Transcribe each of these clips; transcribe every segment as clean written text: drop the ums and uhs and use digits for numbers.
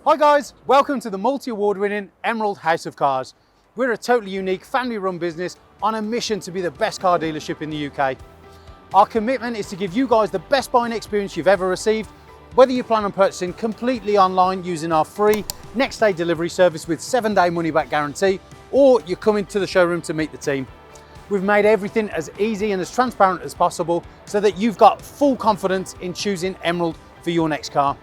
Hi guys, welcome to the multi-award winning Emerald House of Cars. We're a totally unique family run business on a mission to be the best car dealership in the UK. Our commitment is to give you guys the best buying experience you've ever received, whether you plan on purchasing completely online using our free next day delivery service with 7-day money back guarantee, or you're coming to the showroom to meet the team. We've made everything as easy and as transparent as possible so that you've got full confidence in choosing Emerald for your next car.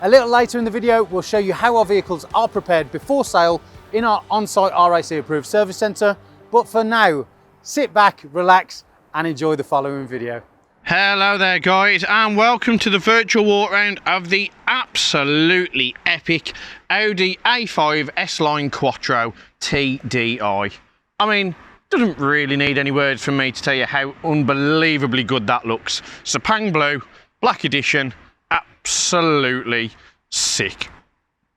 A little later in the video, we'll show you how our vehicles are prepared before sale in our on-site RAC approved service centre. But for now, sit back, relax and enjoy the following video. Hello there guys, and welcome to the virtual walk round of the absolutely epic Audi A5 S-Line Quattro TDI. I mean, doesn't really need any words from me to tell you how unbelievably good that looks. Sepang blue, black edition, absolutely sick.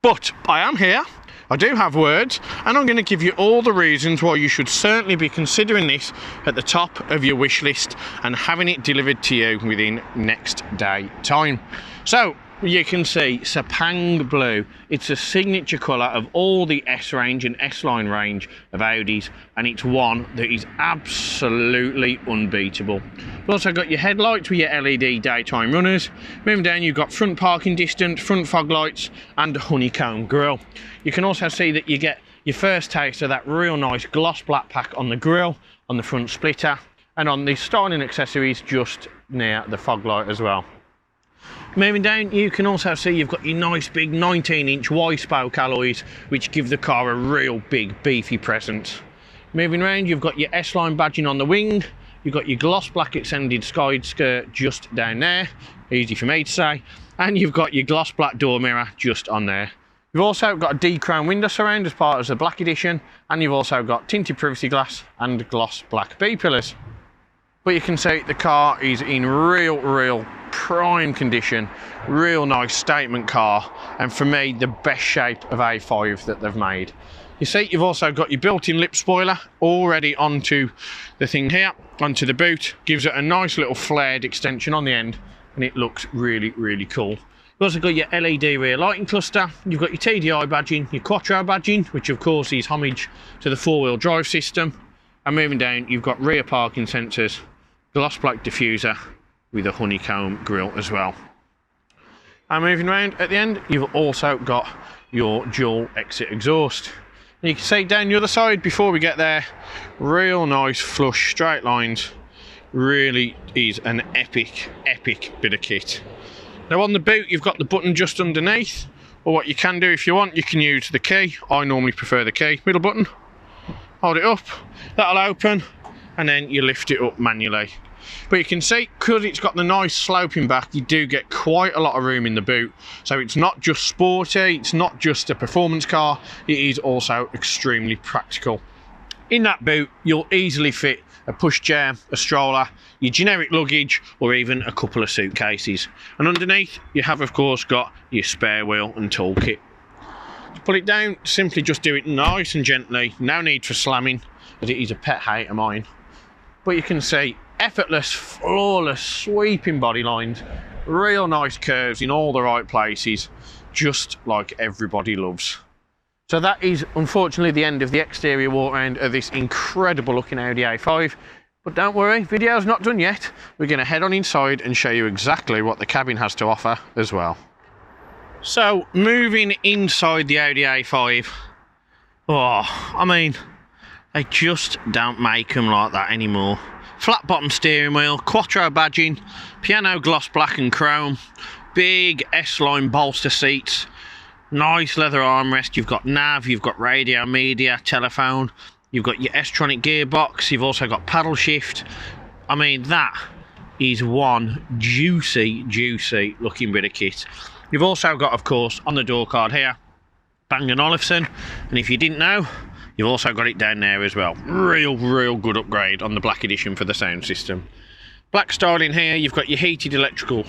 But I am here, I do have words, and I'm going to give you all the reasons why you should certainly be considering this at the top of your wish list and having it delivered to you within next day time. So you can see Sepang blue, it's a signature colour of all the S range and S-Line range of Audis, and it's one that is absolutely unbeatable. You've also got your headlights with your LED daytime runners. Moving down, you've got front parking distance, front fog lights and honeycomb grille. You can also see that you get your first taste of that real nice gloss black pack on the grille, on the front splitter and on the styling accessories just near the fog light as well. Moving down, you can also see you've got your nice big 19-inch Y-spoke alloys, which give the car a real big beefy presence. Moving around, you've got your S-Line badging on the wing, you've got your gloss black extended side skirt just down there, easy for me to say, and you've got your gloss black door mirror just on there. You've also got a D-crown window surround as part of the black edition, and you've also got tinted privacy glass and gloss black B-pillars. But you can see the car is in real prime condition, real nice statement car, and for me the best shape of A5 that they've made. You see you've also got your built-in lip spoiler already onto the thing here, onto the boot, gives it a nice little flared extension on the end, and it looks really cool. You've also got your LED rear lighting cluster, you've got your TDI badging, your Quattro badging, which of course is homage to the four-wheel drive system, and moving down you've got rear parking sensors, gloss black diffuser with a honeycomb grille as well. And moving around at the end, you've also got your dual exit exhaust. And you can see down the other side before we get there, real nice flush straight lines. Really is an epic bit of kit. Now on the boot, you've got the button just underneath, or what you can do if you want, you can use the key. I normally prefer the key. Middle button, hold it up, that'll open, and then you lift it up manually. But you can see, because it's got the nice sloping back, you do get quite a lot of room in the boot. So it's not just sporty, it's not just a performance car, it is also extremely practical. In that boot, you'll easily fit a pushchair, a stroller, your generic luggage, or even a couple of suitcases. And underneath, you have of course got your spare wheel and toolkit. To pull it down, simply just do it nice and gently, no need for slamming, as it is a pet hate of mine. But you can see effortless, flawless, sweeping body lines, real nice curves in all the right places, just like everybody loves. So that is unfortunately the end of the exterior walk around of this incredible looking Audi A5. But don't worry, video's not done yet. We're going to head on inside and show you exactly what the cabin has to offer as well. So moving inside the Audi A5, oh, I mean, they just don't make them like that anymore. Flat bottom steering wheel, Quattro badging, piano gloss black and chrome, big S-Line bolster seats, nice leather armrest, you've got nav, you've got radio, media, telephone, you've got your S-tronic gearbox, you've also got paddle shift. I mean, that is one juicy looking bit of kit. You've also got, of course, on the door card here, Bang & Olufsen, and if you didn't know, you've also got it down there as well. Real good upgrade on the black edition for the sound system. Black styling here, you've got your heated electrical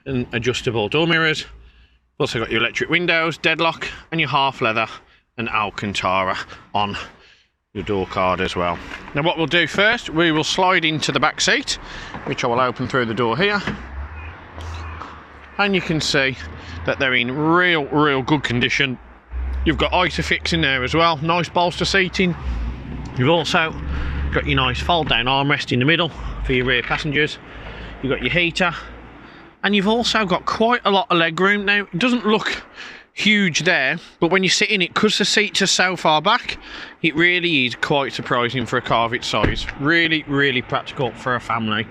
and adjustable door mirrors. You've also got your electric windows, deadlock, and your half leather and Alcantara on your door card as well. Now what we'll do first, we will slide into the back seat, which I will open through the door here. And you can see that they're in real good condition. You've got Isofix in there as well, nice bolster seating. You've also got your nice fold down armrest in the middle for your rear passengers. You've got your heater, and you've also got quite a lot of leg room. Now, it doesn't look huge there, but when you sit in it, because the seats are so far back, it really is quite surprising for a car of its size. Really practical for a family.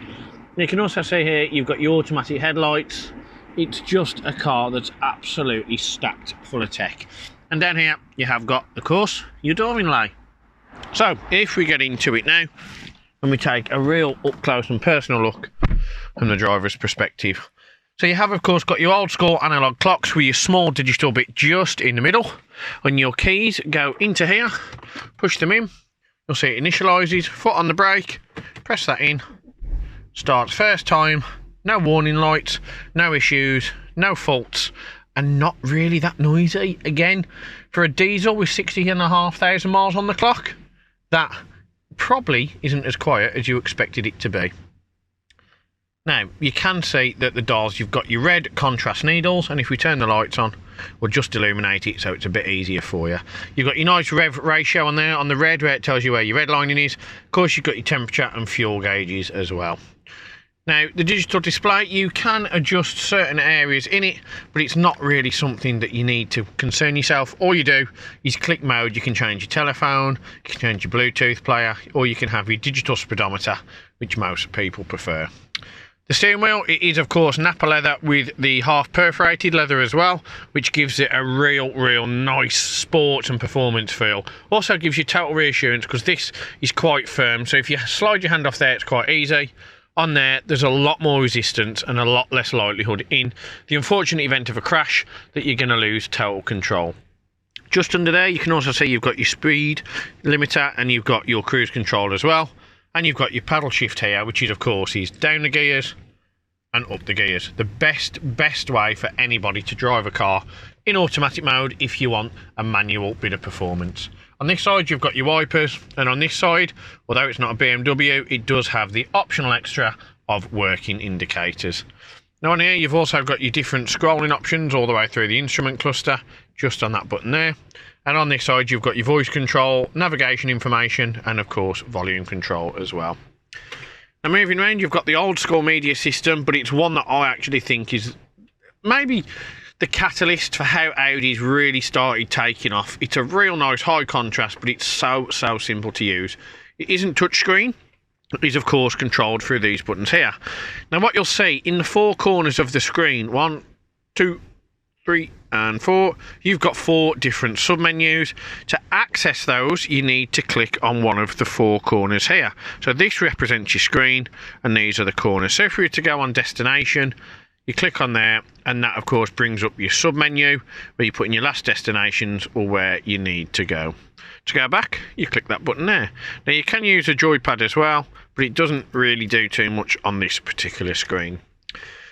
You can also see here you've got your automatic headlights. It's just a car that's absolutely stacked full of tech. And down here you have got, of course, your door inlay. So if we get into it now and we take a real up close and personal look from the driver's perspective. So you have, of course, got your old school analog clocks with your small digital bit just in the middle, and your keys go into here, push them in, you'll see it initialises, foot on the brake, press that in, starts first time, no warning lights, no issues, no faults, and not really that noisy. Again, for a diesel with 60,500 miles on the clock, that probably isn't as quiet as you expected it to be. Now, you can see that the dials, you've got your red contrast needles, and if we turn the lights on, we'll just illuminate it so it's a bit easier for you. You've got your nice rev ratio on there, on the red, where it tells you where your red lining is. Of course, you've got your temperature and fuel gauges as well. Now, the digital display, you can adjust certain areas in it, but it's not really something that you need to concern yourself. All you do is click mode. You can change your telephone, you can change your Bluetooth player, or you can have your digital speedometer, which most people prefer. The steering wheel, it is of course Napa leather with the half perforated leather as well, which gives it a real nice sport and performance feel. Also gives you total reassurance because this is quite firm, so if you slide your hand off there, it's quite easy. On there, there's a lot more resistance and a lot less likelihood in the unfortunate event of a crash that you're going to lose total control. Just under there, you can also see you've got your speed limiter and you've got your cruise control as well. And you've got your paddle shift here, which is, of course, is down the gears and up the gears. The best way for anybody to drive a car in automatic mode if you want a manual bit of performance. On this side, you've got your wipers, and on this side, although it's not a BMW, it does have the optional extra of working indicators. Now on here, you've also got your different scrolling options all the way through the instrument cluster, just on that button there. And on this side, you've got your voice control, navigation information, and of course, volume control as well. Now moving around, you've got the old school media system, but it's one that I actually think is maybe the catalyst for how Audi's really started taking off. It's a real nice high contrast, but it's so simple to use. It isn't touchscreen. It is of course controlled through these buttons here. Now what you'll see in the four corners of the screen, 1, 2, 3 and 4, you've got 4 different submenus. To access those, you need to click on one of the 4 corners here. So this represents your screen and these are the corners. So if we were to go on destination, you click on there, and that of course brings up your submenu where you put in your last destinations or where you need to go. To go back, you click that button there. Now you can use a joypad as well, but it doesn't really do too much on this particular screen.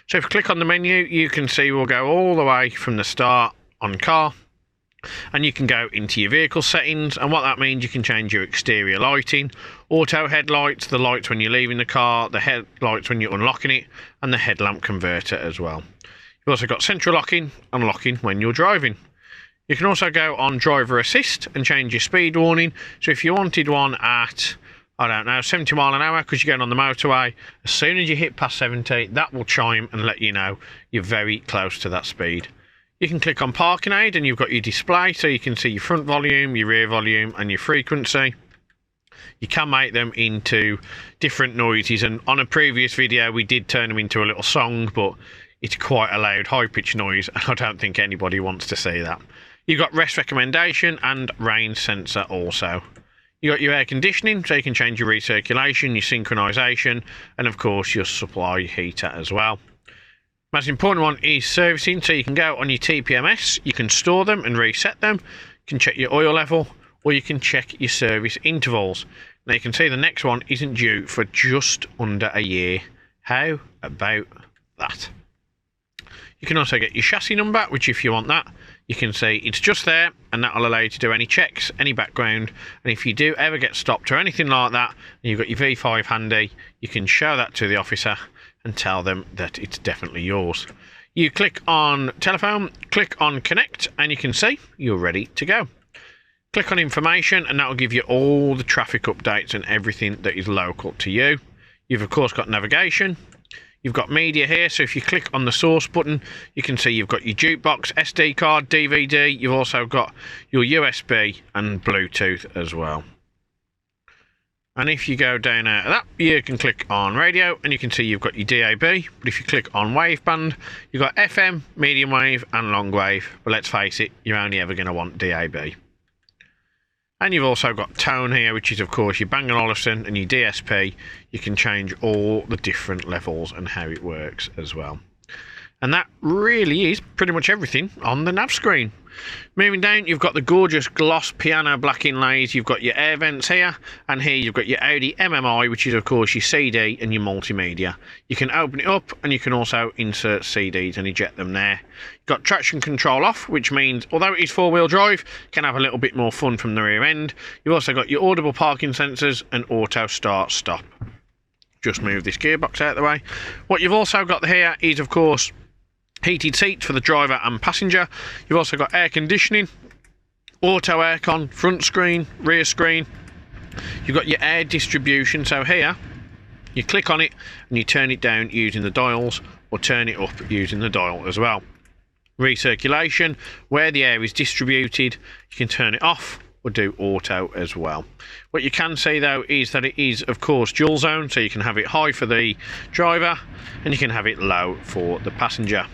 So if you click on the menu, you can see we'll go all the way from the start on car, and you can go into your vehicle settings, and what that means, you can change your exterior lighting, auto headlights, the lights when you're leaving the car, the headlights when you're unlocking it, and the headlamp converter as well. You've also got central locking and locking when you're driving. You can also go on driver assist and change your speed warning. So if you wanted one at, I don't know, 70 mile an hour because you're going on the motorway, as soon as you hit past 70, that will chime and let you know you're very close to that speed. You can click on parking aid and you've got your display, so you can see your front volume, your rear volume and your frequency. You can make them into different noises, and on a previous video we did turn them into a little song, but it's quite a loud high-pitched noise and I don't think anybody wants to see that. You've got rest recommendation and rain sensor also. You've got your air conditioning, so you can change your recirculation, your synchronization, and of course your supply heater as well. Most important one is servicing, so you can go on your TPMS, you can store them and reset them, you can check your oil level, or you can check your service intervals. Now you can see the next one isn't due for just under a year. How about that? You can also get your chassis number, which if you want that, you can see it's just there, and that will allow you to do any checks, any background, and if you do ever get stopped or anything like that, and you've got your V5 handy, you can show that to the officer and tell them that it's definitely yours. You click on telephone, click on connect, and you can see you're ready to go. Click on information, and that will give you all the traffic updates and everything that is local to you. You've of course got navigation. You've got media here, so if you click on the source button, you can see you've got your jukebox, SD card, DVD. You've also got your USB and Bluetooth as well. And if you go down out of that, you can click on radio, and you can see you've got your DAB. But if you click on waveband, you've got FM, medium wave and long wave. But let's face it, you're only ever going to want DAB. And you've also got tone here, which is of course your Bang & Olufsen, and your DSP. You can change all the different levels and how it works as well. And that really is pretty much everything on the nav screen. Moving down, you've got the gorgeous gloss piano black inlays. You've got your air vents here, and here you've got your Audi MMI, which is of course your CD and your multimedia. You can open it up, and you can also insert CDs and eject them there. You've got traction control off, which means although it is four-wheel drive, you can have a little bit more fun from the rear end. You've also got your audible parking sensors and auto start stop. Just move this gearbox out of the way. What you've also got here is of course heated seats for the driver and passenger. You've also got air conditioning, auto aircon, front screen, rear screen. You've got your air distribution, so here you click on it and you turn it down using the dials, or turn it up using the dial as well. Recirculation, where the air is distributed, you can turn it off or do auto as well. What you can see though is that it is of course dual zone, so you can have it high for the driver and you can have it low for the passenger.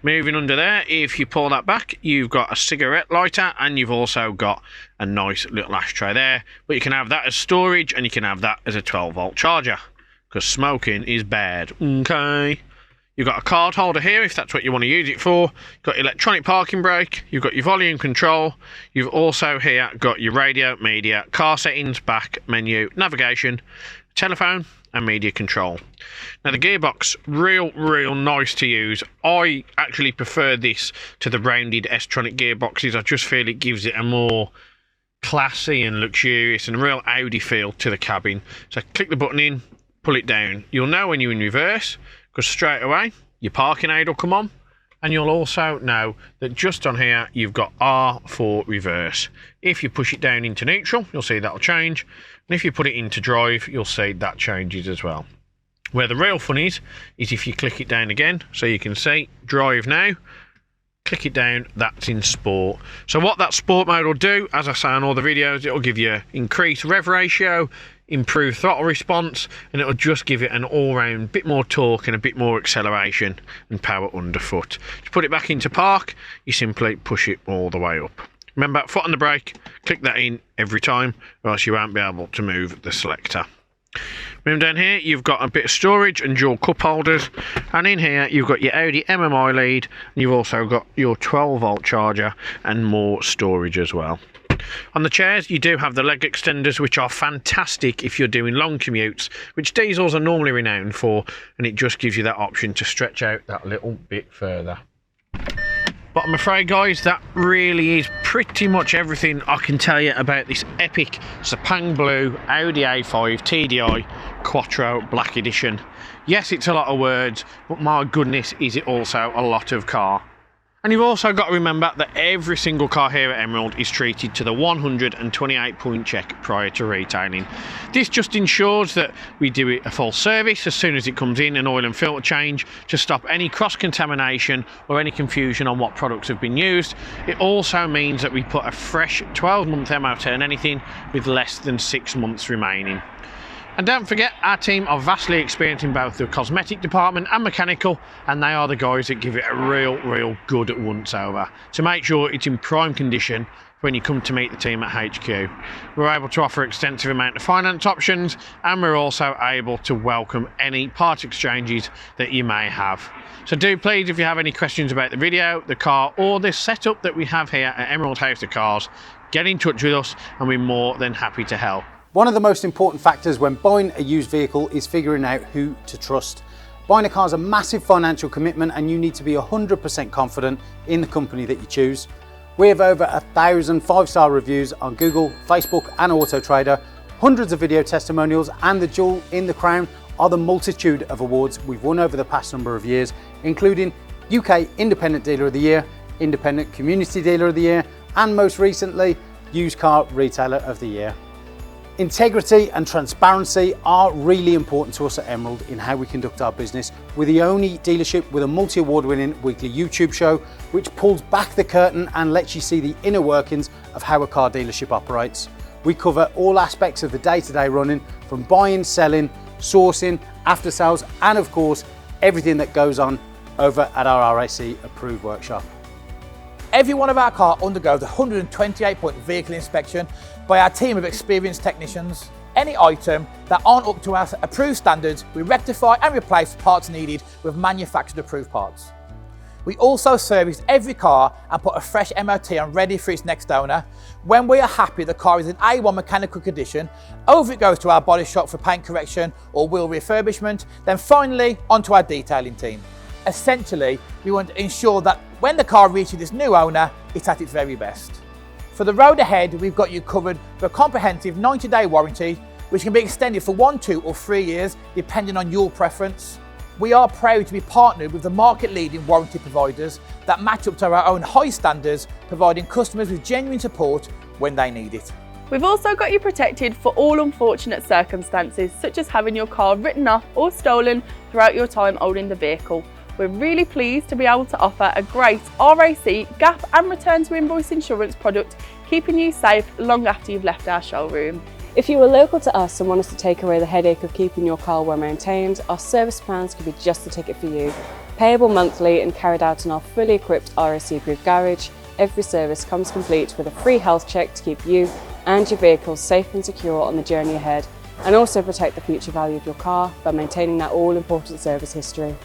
Moving under there, if you pull that back, you've got a cigarette lighter, and you've also got a nice little ashtray there. But you can have that as storage, and you can have that as a 12-volt charger, because smoking is bad. Okay. You've got a card holder here if that's what you want to use it for. You've got electronic parking brake. You've got your volume control. You've also here got your radio, media, car settings, back menu, navigation, telephone, and media control. Now the gearbox, real nice to use. I actually prefer this to the rounded S-tronic gearboxes. I just feel it gives it a more classy and luxurious and real Audi feel to the cabin. So click the button in, pull it down. You'll know when you're in reverse, because straight away your parking aid will come on, and you'll also know that just on here you've got R for reverse. If you push it down into neutral, you'll see that'll change, and if you put it into drive, you'll see that changes as well. Where the real fun is if you click it down again, so you can see drive now, click it down, that's in sport. So what that sport mode will do, as I say on all the videos, it will give you increased rev ratio, improved throttle response, and it'll just give it an all-round bit more torque and a bit more acceleration and power underfoot. To put it back into park, you simply push it all the way up. Remember, foot on the brake, click that in every time, or else you won't be able to move the selector. Moving down here, you've got a bit of storage and dual cup holders, and in here you've got your Audi MMI lead, and you've also got your 12-volt charger and more storage as well. On the chairs, you do have the leg extenders, which are fantastic if you're doing long commutes, which diesels are normally renowned for, and it just gives you that option to stretch out that little bit further. But I'm afraid, guys, that really is pretty much everything I can tell you about this epic Sepang Blue Audi A5 Tdi Quattro Black Edition. Yes, it's a lot of words, but my goodness, is it also a lot of car. And you've also got to remember that every single car here at Emerald is treated to the 128-point check prior to retailing. This just ensures that we do it a full service as soon as it comes in, an oil and filter change to stop any cross-contamination or any confusion on what products have been used. It also means that we put a fresh 12-month MOT on anything with less than 6 months remaining. And don't forget, our team are vastly experienced in both the cosmetic department and mechanical, and they are the guys that give it a real good once over to make sure it's in prime condition when you come to meet the team at HQ. We're able to offer extensive amount of finance options, and we're also able to welcome any part exchanges that you may have. So do please, if you have any questions about the video, the car, or this setup that we have here at Emerald House of Cars, get in touch with us and we're more than happy to help. One of the most important factors when buying a used vehicle is figuring out who to trust. Buying a car is a massive financial commitment, and you need to be 100% confident in the company that you choose. We have over 1,000 5-star reviews on Google, Facebook and Auto Trader, hundreds of video testimonials, and the jewel in the crown are the multitude of awards we've won over the past number of years, including UK Independent Dealer of the Year, Independent Community Dealer of the Year, and most recently, Used Car Retailer of the Year. Integrity and transparency are really important to us at Emerald in how we conduct our business. We're the only dealership with a multi-award winning weekly YouTube show which pulls back the curtain and lets you see the inner workings of how a car dealership operates. We cover all aspects of the day-to-day running, from buying, selling, sourcing, after sales, and of course everything that goes on over at our RAC approved workshop. Every one of our cars undergoes a 128-point vehicle inspection by our team of experienced technicians. Any item that aren't up to our approved standards, we rectify and replace parts needed with manufactured approved parts. We also service every car and put a fresh MOT on ready for its next owner. When we are happy the car is in A1 mechanical condition, over it goes to our body shop for paint correction or wheel refurbishment, then finally onto our detailing team. Essentially, we want to ensure that when the car reaches its new owner, it's at its very best. For the road ahead, we've got you covered for a comprehensive 90-day warranty, which can be extended for 1, 2 or 3 years, depending on your preference. We are proud to be partnered with the market-leading warranty providers that match up to our own high standards, providing customers with genuine support when they need it. We've also got you protected for all unfortunate circumstances, such as having your car written off or stolen throughout your time owning the vehicle. We're really pleased to be able to offer a great RAC, gap and return to invoice insurance product, keeping you safe long after you've left our showroom. If you are local to us and want us to take away the headache of keeping your car well maintained, our service plans could be just the ticket for you. Payable monthly and carried out in our fully equipped RAC approved garage, every service comes complete with a free health check to keep you and your vehicle safe and secure on the journey ahead, and also protect the future value of your car by maintaining that all-important service history.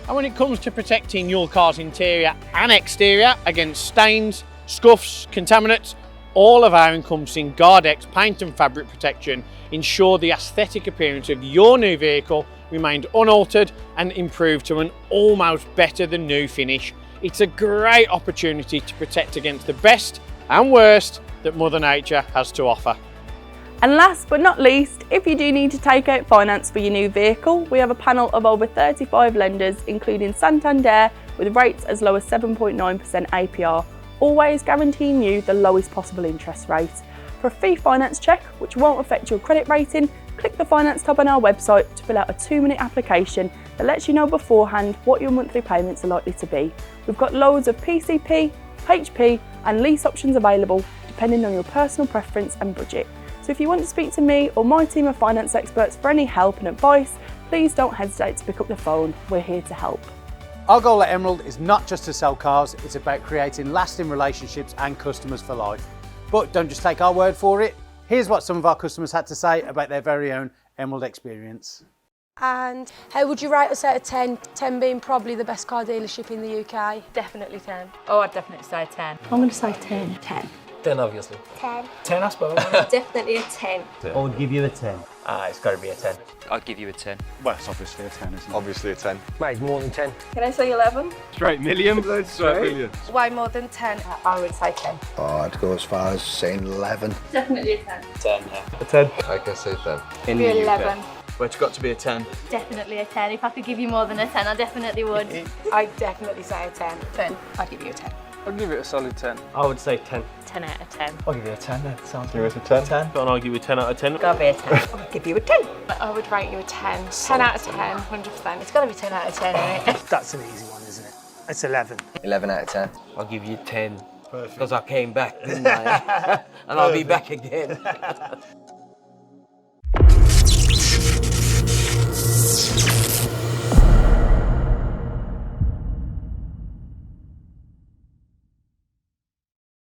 And when it comes to protecting your car's interior and exterior against stains, scuffs, contaminants, all of our encompassing Guardex paint and fabric protection ensure the aesthetic appearance of your new vehicle remained unaltered and improved to an almost better than new finish. It's a great opportunity to protect against the best and worst that Mother Nature has to offer. And last but not least, if you do need to take out finance for your new vehicle, we have a panel of over 35 lenders, including Santander, with rates as low as 7.9% APR, always guaranteeing you the lowest possible interest rate. For a free finance check, which won't affect your credit rating, click the finance tab on our website to fill out a 2-minute application that lets you know beforehand what your monthly payments are likely to be. We've got loads of PCP, HP and lease options available, depending on your personal preference and budget. So if you want to speak to me or my team of finance experts for any help and advice, please don't hesitate to pick up the phone. We're here to help. Our goal at Emerald is not just to sell cars, it's about creating lasting relationships and customers for life. But don't just take our word for it. Here's what some of our customers had to say about their very own Emerald experience. And how would you rate us out of 10? 10 being probably the best car dealership in the UK. Definitely 10. Oh, I'd definitely say 10. I'm going to say 10. 10. 10 obviously. 10. 10 I suppose. Definitely a 10. I would give you a 10. It's got to be a 10. I'd give you a 10. Well, it's obviously a 10, isn't it? Obviously a 10. Mate, more than 10. Can I say 11? Straight million. Straight million. Way more than 10. I would say 10. Oh, I'd go as far as saying 11. Definitely a 10. 10, yeah. A 10. I can say 10. In Be the 11. But it's got to be a 10. Definitely a 10. If I could give you more than a 10, I definitely would. I'd definitely say a 10. 10. I'd give you a 10. I'd give it a solid 10. I would say 10. 10 out of 10. I'll give you a 10 then. Sounds Give us a 10. 10. And I'll give you a 10 out of 10. Gotta be a 10. I'd give you a 10. I would rate you a 10. 10 out of 10, 100%. It's gotta be 10 out of 10, isn't it? That's an easy one, isn't it? It's 11. 11 out of 10. I'll give you 10. Perfect. Because I came back, didn't I? And I'll be back again.